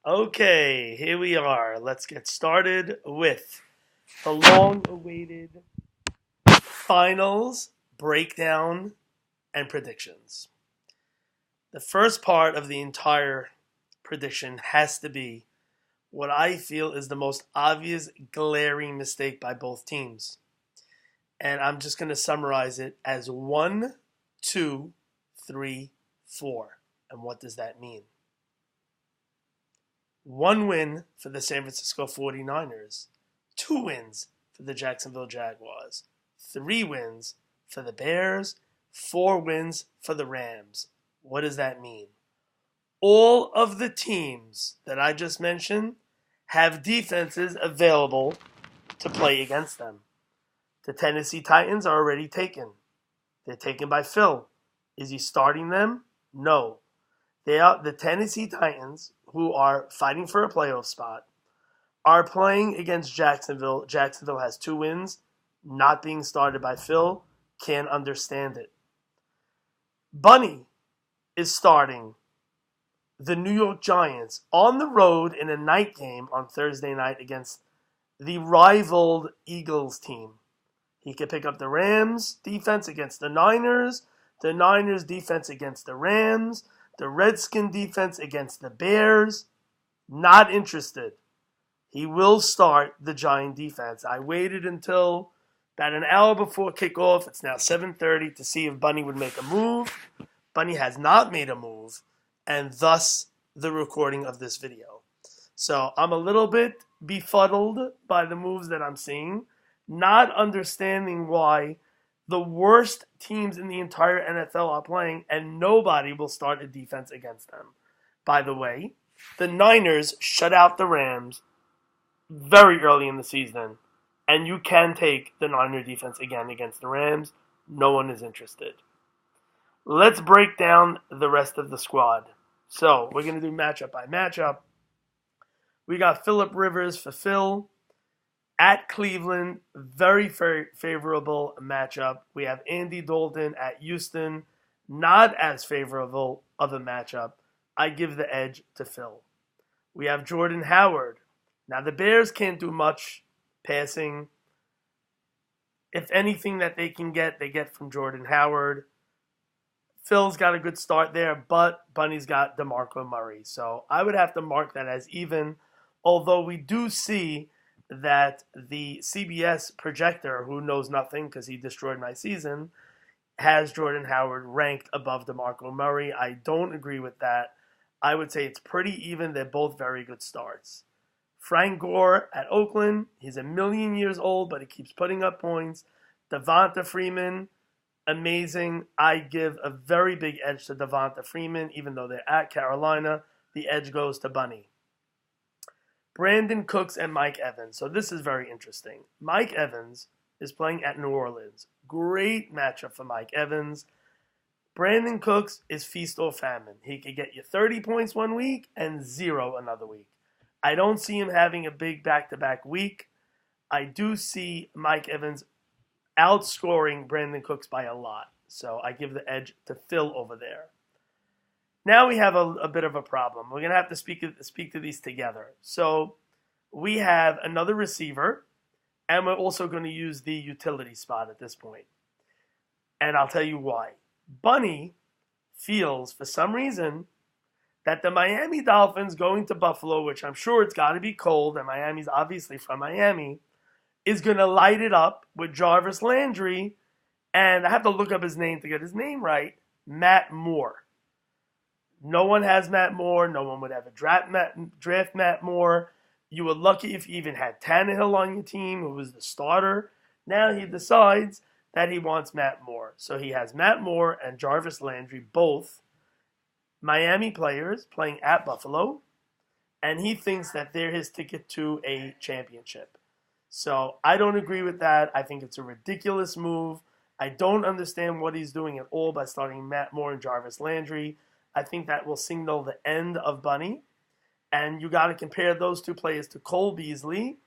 Okay, here we are. Let's get started with the long awaited finals breakdown and predictions. The first part of the entire prediction has to be what I feel is the most obvious, glaring mistake by both teams. And I'm just going to summarize it as 1, 2, 3, 4. And what does that mean? One win for the San Francisco 49ers, two wins for the Jacksonville Jaguars, three wins for the Bears, four wins for the Rams. What does that mean? All of the teams that I just mentioned have defenses available to play against them. The Tennessee Titans are already taken. They're taken by Phil. Is he starting them? No. They are the Tennessee Titans, who are fighting for a playoff spot, are playing against Jacksonville. Jacksonville has two wins, not being started by Phil. Can't understand it. Bunny is starting the New York Giants on the road in a night game on Thursday night against the rivaled Eagles team. He could pick up the Rams defense against the Niners defense against the Rams, the Redskin defense against the Bears. Not interested. He will start the Giant defense. I waited until about an hour before kickoff. It's now 7:30 to see if Bunny would make a move. Bunny has not made a move, and thus the recording of this video. So I'm a little bit befuddled by the moves that I'm seeing, not understanding why the worst teams in the entire NFL are playing and nobody will start a defense against them. By the way, the Niners shut out the Rams very early in the season, and you can take the Niner defense again against the Rams. No one is interested. Let's break down the rest of the squad. So we're going to do matchup by matchup. We got Phillip Rivers for Phil at Cleveland. Very, very favorable matchup. We have Andy Dalton at Houston. Not as favorable of a matchup. I give the edge to Phil. We have Jordan Howard. Now, the Bears can't do much passing. If anything that they can get, they get from Jordan Howard. Phil's got a good start there, but Bunny's got DeMarco Murray. So I would have to mark that as even, although we do see that the CBS projector, who knows nothing because he destroyed my season, has Jordan Howard ranked above DeMarco Murray. I don't agree with that. I would say it's pretty even. They're both very good starts. Frank Gore at Oakland. He's a million years old, but he keeps putting up points. Devonta Freeman, amazing. I give a very big edge to Devonta Freeman, even though they're at Carolina. The edge goes to Bunny. Brandon Cooks and Mike Evans. So this is very interesting. Mike Evans is playing at New Orleans. Great matchup for Mike Evans. Brandon Cooks is feast or famine. He could get you 30 points one week and 0 another week. I don't see him having a big back-to-back week. I do see Mike Evans outscoring Brandon Cooks by a lot. So I give the edge to Phil over there. Now we have a bit of a problem. We're going to have to speak to these together. So we have another receiver, and we're also going to use the utility spot at this point. And I'll tell you why. Bunny feels, for some reason, that the Miami Dolphins going to Buffalo, which I'm sure it's got to be cold, and Miami's obviously from Miami, is going to light it up with Jarvis Landry, and I have to look up his name to get his name right, Matt Moore. No one has Matt Moore. No one would ever draft Matt Moore. You were lucky if you even had Tannehill on your team, who was the starter. Now he decides that he wants Matt Moore. So he has Matt Moore and Jarvis Landry, both Miami players playing at Buffalo, and he thinks that they're his ticket to a championship. So I don't agree with that. I think it's a ridiculous move. I don't understand what he's doing at all by starting Matt Moore and Jarvis Landry. I think that will signal the end of Bunny. And you got to compare those two players to Cole Beasley,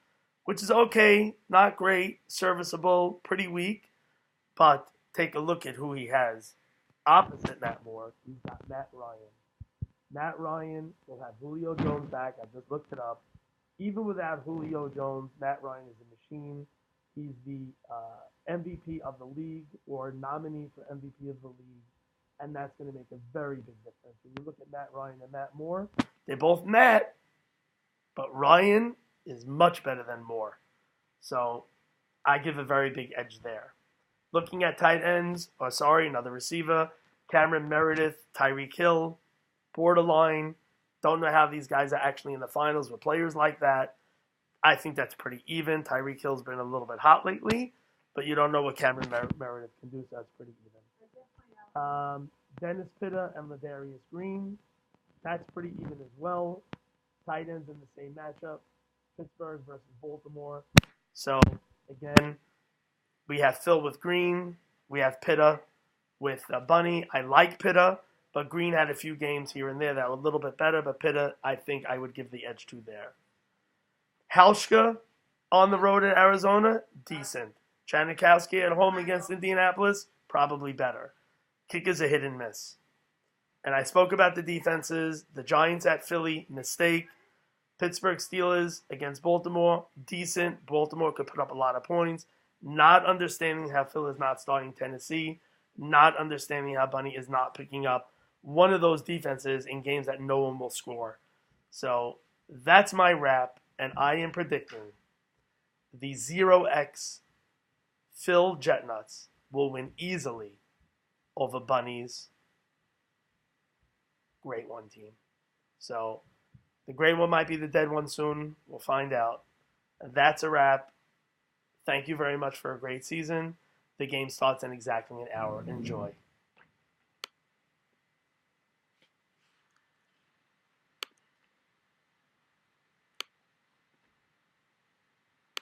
which is okay, not great, serviceable, pretty weak. But take a look at who he has opposite Matt Moore. He's got Matt Ryan. Matt Ryan will have Julio Jones back. I just looked it up. Even without Julio Jones, Matt Ryan is a machine. He's the MVP of the league or nominee for MVP of the league, and that's going to make a very big difference. When you look at Matt Ryan and Matt Moore, they're both Matt, but Ryan is much better than Moore. So I give a very big edge there. Looking at tight ends, another receiver, Cameron Meredith, Tyreek Hill, borderline. Don't know how these guys are actually in the finals with players like that. I think that's pretty even. Tyreek Hill's been a little bit hot lately, but you don't know what Cameron Meredith can do, so that's pretty even. Dennis Pitta and Ladarius Green, that's pretty even as well. Tight ends in the same matchup, Pittsburgh versus Baltimore. So, again, we have Phil with Green. We have Pitta with Bunny. I like Pitta, but Green had a few games here and there that were a little bit better, but Pitta, I think I would give the edge to there. Halshka on the road at Arizona, decent. Janikowski at home against Indianapolis, probably better. Kickers a hit and miss. And I spoke about the defenses. The Giants at Philly, mistake. Pittsburgh Steelers against Baltimore, decent. Baltimore could put up a lot of points. Not understanding how Phil is not starting Tennessee. Not understanding how Bunny is not picking up one of those defenses in games that no one will score. So that's my wrap, and I am predicting the 0x Phil Jetnuts will win easily over Bunny's Great One team. So the Great One might be the dead one soon. We'll find out. And that's a wrap. Thank you very much for a great season. The game starts in exactly an hour. Enjoy.